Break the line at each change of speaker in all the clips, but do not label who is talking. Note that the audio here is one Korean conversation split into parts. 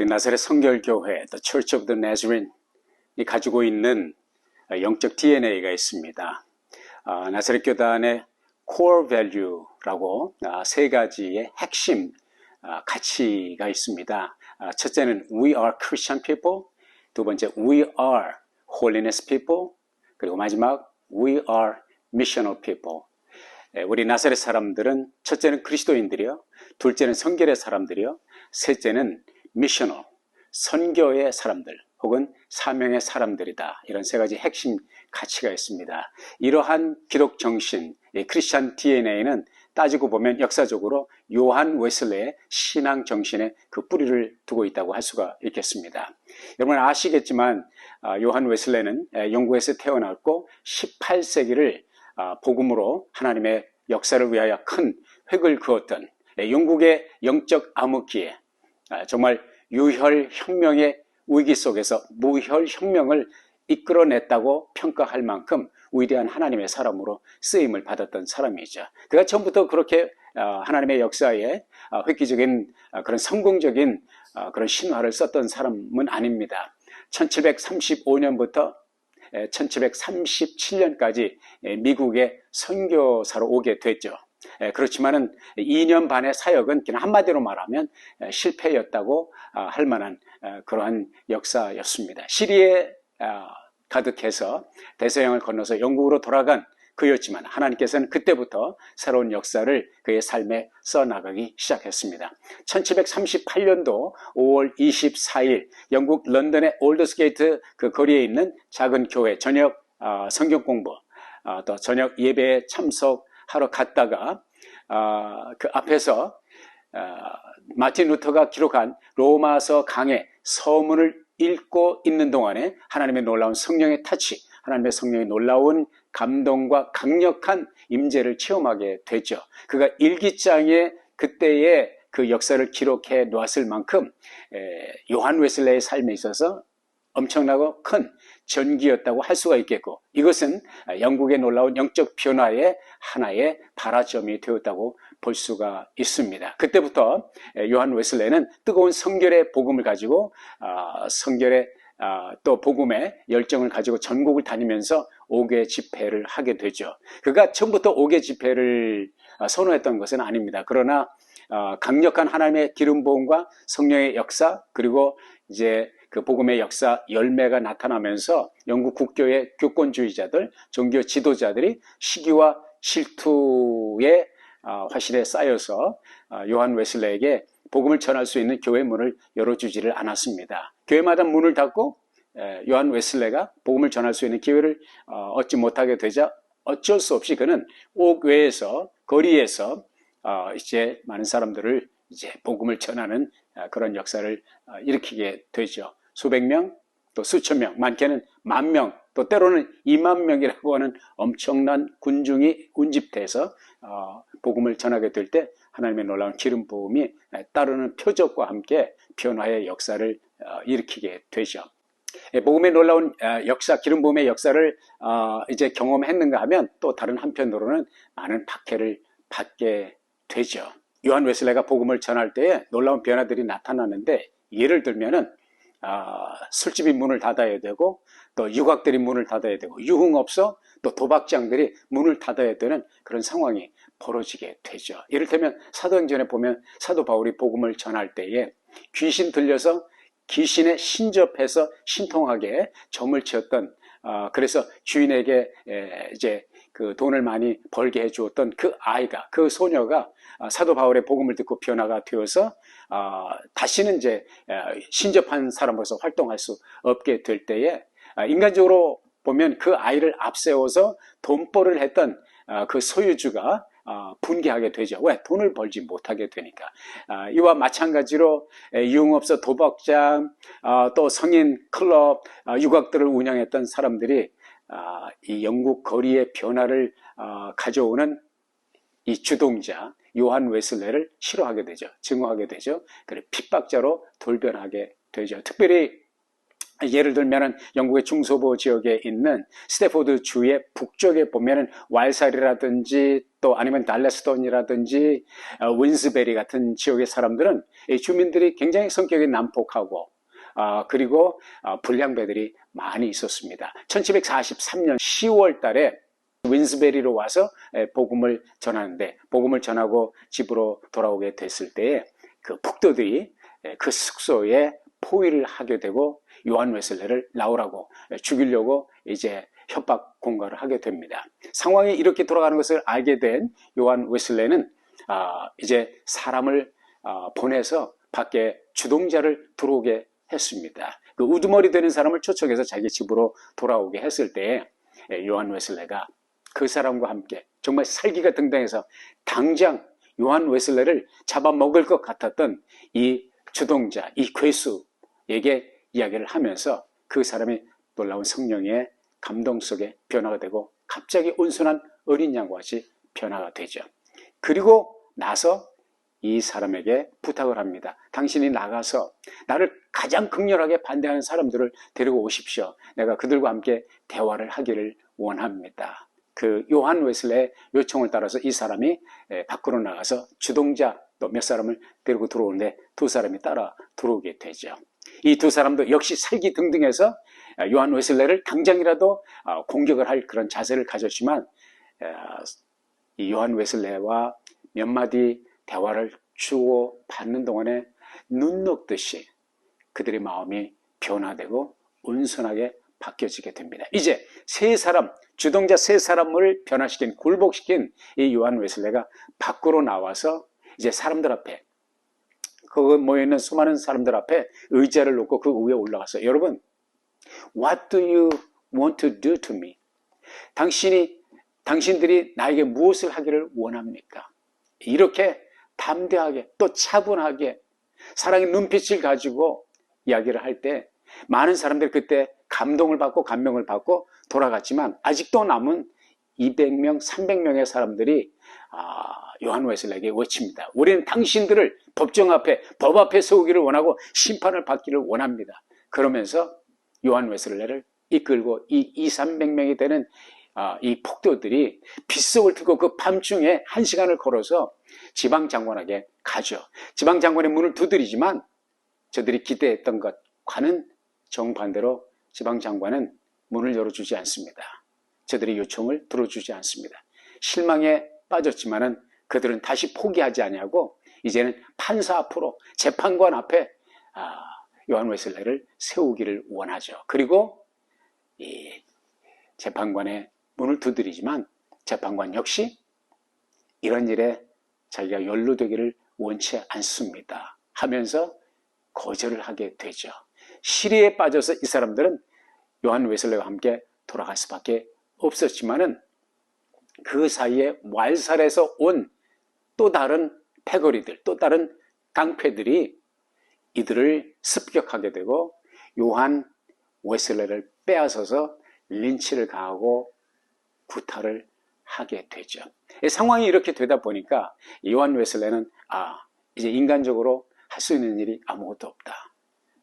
나사렛 성결교회, The Church of the Nazarene이 가지고 있는 영적 DNA가 있습니다. 나사렛 교단의 Core Value라고 세 가지의 핵심 가치가 있습니다. 첫째는 We are Christian people, 두 번째 We are Holiness people, 그리고 마지막 We are Missional people. 우리 나사렛 사람들은 첫째는 그리스도인들이요, 둘째는 성결의 사람들이요, 셋째는 미셔널, 선교의 사람들 혹은 사명의 사람들이다. 이런 세 가지 핵심 가치가 있습니다. 이러한 기독 정신, 크리스찬 DNA는 따지고 보면 역사적으로 요한 웨슬레의 신앙 정신에 그 뿌리를 두고 있다고 할 수가 있겠습니다. 여러분 아시겠지만 요한 웨슬레는 영국에서 태어났고 18세기를 복음으로 하나님의 역사를 위하여 큰 획을 그었던 영국의 영적 암흑기에 정말 유혈혁명의 위기 속에서 무혈혁명을 이끌어냈다고 평가할 만큼 위대한 하나님의 사람으로 쓰임을 받았던 사람이죠. 그가 처음부터 그렇게 하나님의 역사에 획기적인 그런 성공적인 그런 신화를 썼던 사람은 아닙니다. 1735년부터 1737년까지 미국에 선교사로 오게 됐죠. 그렇지만은 2년 반의 사역은 그냥 한마디로 말하면 실패였다고 할 만한 그러한 역사였습니다. 시리에 가득해서 대서양을 건너서 영국으로 돌아간 그였지만 하나님께서는 그때부터 새로운 역사를 그의 삶에 써나가기 시작했습니다. 1738년도 5월 24일 영국 런던의 올드스게이트 그 거리에 있는 작은 교회 저녁 성경 공부 또 저녁 예배에 참석하러 갔다가 그 앞에서 마틴 루터가 기록한 로마서 강의 서문을 읽고 있는 동안에 하나님의 놀라운 성령의 타치, 하나님의 성령의 놀라운 감동과 강력한 임재를 체험하게 되죠. 그가 일기장에 그때의 그 역사를 기록해 놓았을 만큼 요한 웨슬레의 삶에 있어서 엄청나고 큰 전기였다고 할 수가 있겠고, 이것은 영국의 놀라운 영적 변화의 하나의 발화점이 되었다고 볼 수가 있습니다. 그때부터 요한 웨슬레는 뜨거운 성결의 복음을 가지고 성결의 또 복음의 열정을 가지고 전국을 다니면서 5개 집회를 하게 되죠. 그가 처음부터 5개 집회를 선호했던 것은 아닙니다. 그러나 강력한 하나님의 기름 부음과 성령의 역사, 그리고 이제 그 복음의 역사 열매가 나타나면서 영국 국교의 교권주의자들, 종교 지도자들이 시기와 질투의 화실에 쌓여서 요한 웨슬레에게 복음을 전할 수 있는 교회 문을 열어주지를 않았습니다. 교회마다 문을 닫고 요한 웨슬레가 복음을 전할 수 있는 기회를 얻지 못하게 되자 어쩔 수 없이 그는 옥외에서, 거리에서 이제 많은 사람들을 이제 복음을 전하는 그런 역사를 일으키게 되죠. 수백 명, 또 수천 명, 많게는 만 명, 또 때로는 2만 명이라고 하는 엄청난 군중이 운집돼서 복음을 전하게 될 때 하나님의 놀라운 기름 부음이 따르는 표적과 함께 변화의 역사를 일으키게 되죠. 복음의 놀라운 역사, 기름 부음의 역사를 이제 경험했는가 하면 또 다른 한편으로는 많은 박해를 받게 되죠. 요한 웨슬레가 복음을 전할 때에 놀라운 변화들이 나타나는데, 예를 들면은 술집이 문을 닫아야 되고, 또 유곽들이 문을 닫아야 되고, 유흥업소, 또 도박장들이 문을 닫아야 되는 그런 상황이 벌어지게 되죠. 이를테면 사도행전에 보면 사도 바울이 복음을 전할 때에 귀신 들려서 귀신에 신접해서 신통하게 점을 치었던, 그래서 주인에게 이제 그 돈을 많이 벌게 해주었던 그 아이가, 그 소녀가 사도 바울의 복음을 듣고 변화가 되어서 다시는 이제 신접한 사람으로서 활동할 수 없게 될 때에 인간적으로 보면 그 아이를 앞세워서 돈벌이를 했던 그 소유주가 분개하게 되죠. 왜? 돈을 벌지 못하게 되니까. 이와 마찬가지로 유흥업소, 도박장, 또 성인 클럽, 유곽들을 운영했던 사람들이 이 영국 거리의 변화를 가져오는 이 주동자 요한 웨슬레를 싫어하게 되죠. 증오하게 되죠. 그리고 핍박자로 돌변하게 되죠. 특별히 예를 들면은 영국의 중서부 지역에 있는 스태포드 주의 북쪽에 보면은 왈살이라든지 또 아니면 달레스톤이라든지 윈스베리 같은 지역의 사람들은 주민들이 굉장히 성격이 난폭하고 그리고 불량배들이 많이 있었습니다. 1743년 10월 달에 윈스베리로 와서 복음을 전하는데, 복음을 전하고 집으로 돌아오게 됐을 때에 그 폭도들이 그 숙소에 포위를 하게 되고 요한 웨슬레를 나오라고 죽이려고 이제 협박 공갈을 하게 됩니다. 상황이 이렇게 돌아가는 것을 알게 된 요한 웨슬레는 이제 사람을 보내서 밖에 주동자를 들어오게 했습니다. 그 우두머리 되는 사람을 초청해서 자기 집으로 돌아오게 했을 때 요한 웨슬레가 그 사람과 함께 정말 살기가 등등해서 당장 요한 웨슬레를 잡아먹을 것 같았던 이 주동자, 이 괴수에게 이야기를 하면서 그 사람이 놀라운 성령의 감동 속에 변화가 되고 갑자기 온순한 어린 양과 같이 변화가 되죠. 그리고 나서 이 사람에게 부탁을 합니다. 당신이 나가서 나를 가장 극렬하게 반대하는 사람들을 데리고 오십시오. 내가 그들과 함께 대화를 하기를 원합니다. 그 요한 웨슬레의 요청을 따라서 이 사람이 밖으로 나가서 주동자 또 몇 사람을 데리고 들어오는데 두 사람이 따라 들어오게 되죠. 이 두 사람도 역시 살기 등등해서 요한 웨슬레를 당장이라도 공격을 할 그런 자세를 가졌지만 이 요한 웨슬레와 몇 마디 대화를 주고 받는 동안에 눈 녹듯이 그들의 마음이 변화되고 온순하게 바뀌어지게 됩니다. 이제 세 사람, 주동자 세 사람을 변화시킨, 굴복시킨 이 요한 웨슬레가 밖으로 나와서 이제 사람들 앞에, 그 모여있는 수많은 사람들 앞에 의자를 놓고 그 위에 올라가서, 여러분, What do you want to do to me? 당신들이 나에게 무엇을 하기를 원합니까? 이렇게 담대하게 또 차분하게 사랑의 눈빛을 가지고 이야기를 할 때 많은 사람들이 그때 감동을 받고 감명을 받고 돌아갔지만 아직도 남은 200명, 300명의 사람들이 요한 웨슬레에게 외칩니다. 우리는 당신들을 법정 앞에, 법 앞에 세우기를 원하고 심판을 받기를 원합니다. 그러면서 요한 웨슬레를 이끌고 이 300명이 되는 이 폭도들이 빗속을 들고 그 밤중에 1시간을 걸어서 지방장관에게 가죠. 지방장관의 문을 두드리지만 저들이 기대했던 것과는 정반대로 지방장관은 문을 열어주지 않습니다. 저들의 요청을 들어주지 않습니다. 실망에 빠졌지만은 그들은 다시 포기하지 아니하고 이제는 판사 앞으로, 재판관 앞에 요한 웨슬레를 세우기를 원하죠. 그리고 이 재판관의 문을 두드리지만 재판관 역시 이런 일에 자기가 연루되기를 원치 않습니다 하면서 거절을 하게 되죠. 시리에 빠져서 이 사람들은 요한 웨슬레와 함께 돌아갈 수밖에 없었지만은 그 사이에 왈살에서 온 또 다른 패거리들, 또 다른 깡패들이 이들을 습격하게 되고 요한 웨슬레를 빼앗아서 린치를 가하고 구타를 하게 되죠. 상황이 이렇게 되다 보니까 요한 웨슬레는 이제 인간적으로 할 수 있는 일이 아무것도 없다.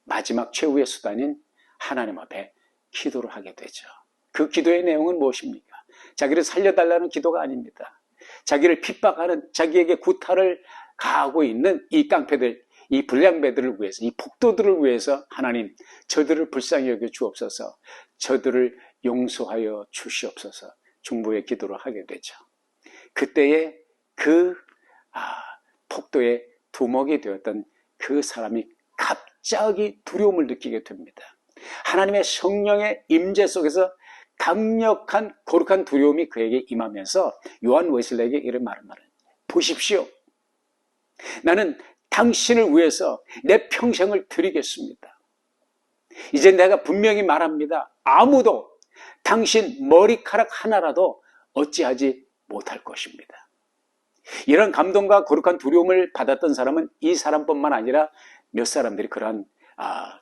마지막 최후의 수단인 하나님 앞에 기도를 하게 되죠. 그 기도의 내용은 무엇입니까? 자기를 살려달라는 기도가 아닙니다. 자기를 핍박하는, 자기에게 구타를 가하고 있는 이 깡패들, 이 불량배들을 위해서, 이 폭도들을 위해서 하나님, 저들을 불쌍히 여겨 주옵소서, 저들을 용서하여 주시옵소서 중보의 기도를 하게 되죠. 그때에 그 폭도의 두목이 되었던 그 사람이 갑자기 두려움을 느끼게 됩니다. 하나님의 성령의 임재 속에서 강력한 거룩한 두려움이 그에게 임하면서 요한 웨슬레에게 이런 말을 말해요. 보십시오. 나는 당신을 위해서 내 평생을 드리겠습니다. 이제 내가 분명히 말합니다. 아무도 당신 머리카락 하나라도 어찌하지 못할 것입니다. 이런 감동과 거룩한 두려움을 받았던 사람은 이 사람뿐만 아니라 몇 사람들이 그러한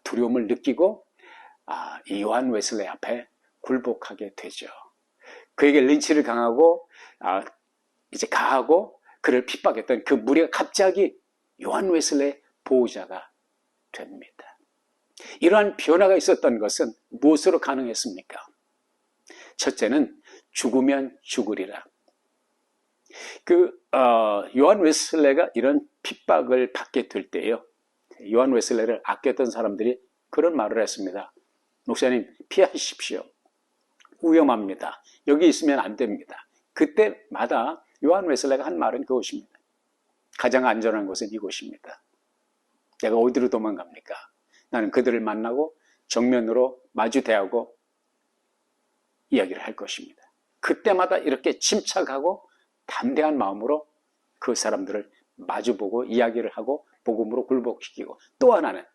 두려움을 느끼고 이 요한 웨슬레 앞에 굴복하게 되죠. 그에게 린치를 가하고 그를 핍박했던 그 무리가 갑자기 요한 웨슬레의 보호자가 됩니다. 이러한 변화가 있었던 것은 무엇으로 가능했습니까? 첫째는 죽으면 죽으리라. 요한 웨슬레가 이런 핍박을 받게 될 때요, 요한 웨슬레를 아꼈던 사람들이 그런 말을 했습니다. 목사님, 피하십시오. 위험합니다. 여기 있으면 안 됩니다. 그때마다 요한 웨슬레가 한 말은 그것입니다. 가장 안전한 곳은 이곳입니다. 내가 어디로 도망갑니까? 나는 그들을 만나고 정면으로 마주대하고 이야기를 할 것입니다. 그때마다 이렇게 침착하고 담대한 마음으로 그 사람들을 마주보고 이야기를 하고 복음으로 굴복시키고, 또 하나는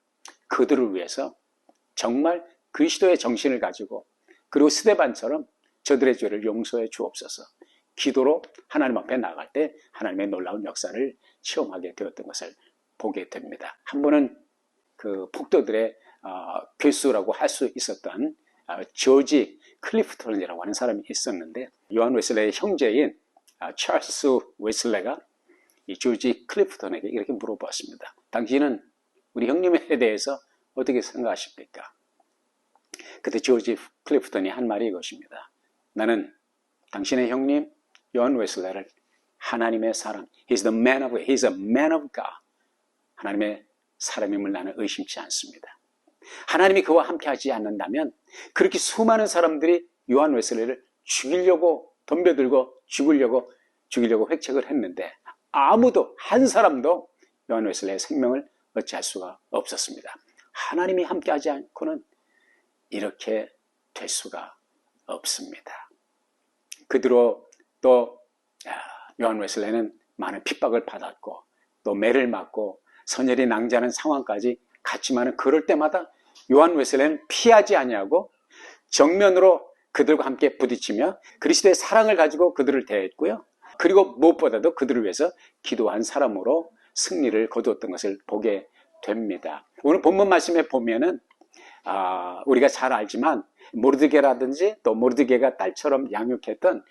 그들을 위해서 정말 그리스도의 정신을 가지고, 그리고 스데반처럼 저들의 죄를 용서해 주옵소서, 기도로 하나님 앞에 나갈 때 하나님의 놀라운 역사를 체험하게 되었던 것을 보게 됩니다. 한 번은 그 폭도들의 괴수라고 할 수 있었던 조지 클리프턴이라고 하는 사람이 있었는데, 요한 웨슬레의 형제인 찰스 웨슬레가 이 조지 클리프턴에게 이렇게 물어봤습니다. 당신은 우리 형님에 대해서 어떻게 생각하십니까? 그때 조지 클리프턴이 한 말이 이것입니다. 나는 당신의 형님 요한 웨슬레를 하나님의 사람, He's a man of God, 하나님의 사람임을 나는 의심치 않습니다. 하나님이 그와 함께 하지 않는다면 그렇게 수많은 사람들이 요한 웨슬레를 죽이려고 덤벼들고 죽이려고 획책을 했는데, 아무도, 한 사람도 요한 웨슬레의 생명을 어찌할 수가 없었습니다. 하나님이 함께 하지 않고는 이렇게 될 수가 없습니다. 그 뒤로 또 요한 웨슬레는 많은 핍박을 받았고, 또 매를 맞고 선열이 낭자하는 상황까지 갔지만, 그럴 때마다 요한 웨슬레는 피하지 아니하고 정면으로 그들과 함께 부딪히며 그리스도의 사랑을 가지고 그들을 대했고요, 그리고 무엇보다도 그들을 위해서 기도한 사람으로 승리를 거두었던 것을 보게 됩니다. 오늘 본문 말씀에 보면은 우리가 잘 알지만 모르드게라든지 또 모르드게가 딸처럼 양육했던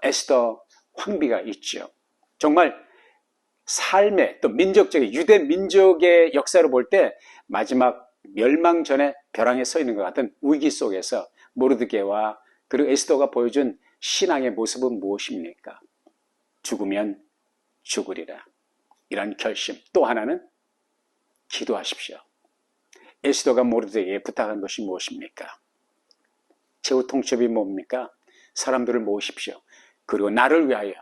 에스더 황비가 있죠. 정말 삶의, 또 민족적인, 유대 민족의 역사를 볼 때 마지막 멸망 전에 벼랑에 서 있는 것 같은 위기 속에서 모르드게와 그리고 에스더가 보여준 신앙의 모습은 무엇입니까? 죽으면 죽으리라, 이런 결심. 또 하나는 기도하십시오. 에스더가 모르드게에게 부탁한 것이 무엇입니까? 최후 통첩이 뭡니까? 사람들을 모으십시오. 그리고 나를 위하여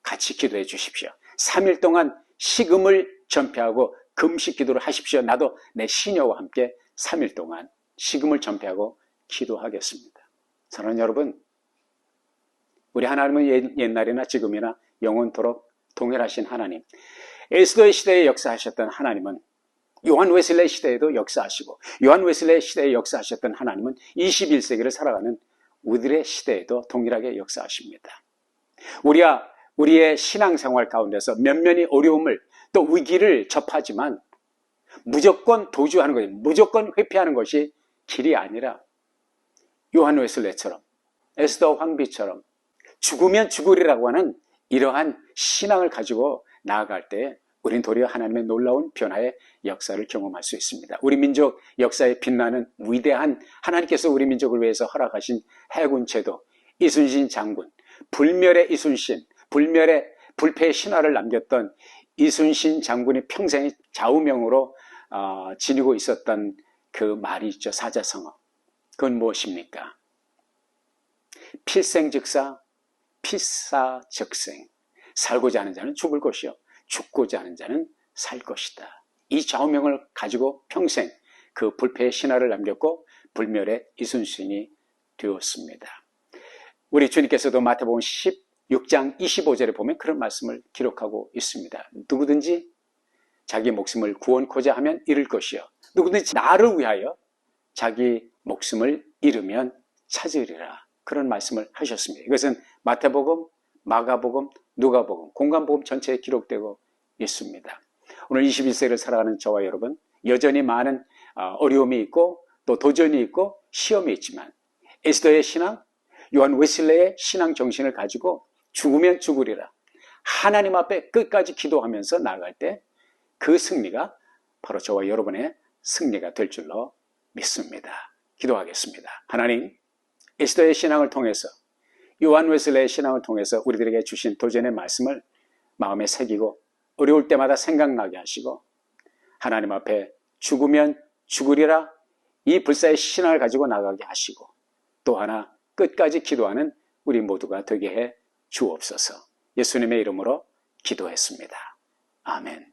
같이 기도해 주십시오. 3일 동안 식음을 전폐하고 금식 기도를 하십시오. 나도 내 시녀와 함께 3일 동안 식음을 전폐하고 기도하겠습니다. 사랑하는 여러분, 우리 하나님은 옛날이나 지금이나 영원토록 동일하신 하나님, 에스더의 시대에 역사하셨던 하나님은 요한 웨슬레 시대에도 역사하시고, 요한 웨슬레 시대에 역사하셨던 하나님은 21세기를 살아가는 우리들의 시대에도 동일하게 역사하십니다. 우리의 신앙생활 가운데서 면면이 어려움을 또 위기를 접하지만 무조건 도주하는 것이, 무조건 회피하는 것이 길이 아니라 요한 웨슬레처럼, 에스더 황비처럼 죽으면 죽으리라고 하는 이러한 신앙을 가지고 나아갈 때 우린 도리어 하나님의 놀라운 변화의 역사를 경험할 수 있습니다. 우리 민족 역사에 빛나는 위대한, 하나님께서 우리 민족을 위해서 허락하신 해군 제도, 이순신 장군, 불멸의 이순신, 불패의 신화를 남겼던 이순신 장군이 평생의 좌우명으로 지니고 있었던 그 말이 있죠. 사자성어. 그건 무엇입니까? 필생즉사, 필사즉생. 살고자 하는 자는 죽을 것이요, 죽고자 하는 자는 살 것이다. 이 좌우명을 가지고 평생 그 불패의 신화를 남겼고 불멸의 이순신이 되었습니다. 우리 주님께서도 마태복음 16장 25절에 보면 그런 말씀을 기록하고 있습니다. 누구든지 자기 목숨을 구원코자 하면 잃을 것이요, 누구든지 나를 위하여 자기 목숨을 잃으면 찾으리라, 그런 말씀을 하셨습니다. 이것은 마태복음, 마가복음, 누가복음, 공관복음 전체에 기록되고 있습니다. 오늘 21세기를 살아가는 저와 여러분, 여전히 많은 어려움이 있고 또 도전이 있고 시험이 있지만, 에스더의 신앙, 요한 웨슬레의 신앙 정신을 가지고 죽으면 죽으리라, 하나님 앞에 끝까지 기도하면서 나아갈 때 그 승리가 바로 저와 여러분의 승리가 될 줄로 믿습니다. 기도하겠습니다. 하나님, 에스더의 신앙을 통해서, 요한 웨슬레의 신앙을 통해서 우리들에게 주신 도전의 말씀을 마음에 새기고 어려울 때마다 생각나게 하시고, 하나님 앞에 죽으면 죽으리라 이 불사의 신앙을 가지고 나가게 하시고, 또 하나 끝까지 기도하는 우리 모두가 되게 해 주옵소서. 예수님의 이름으로 기도했습니다. 아멘.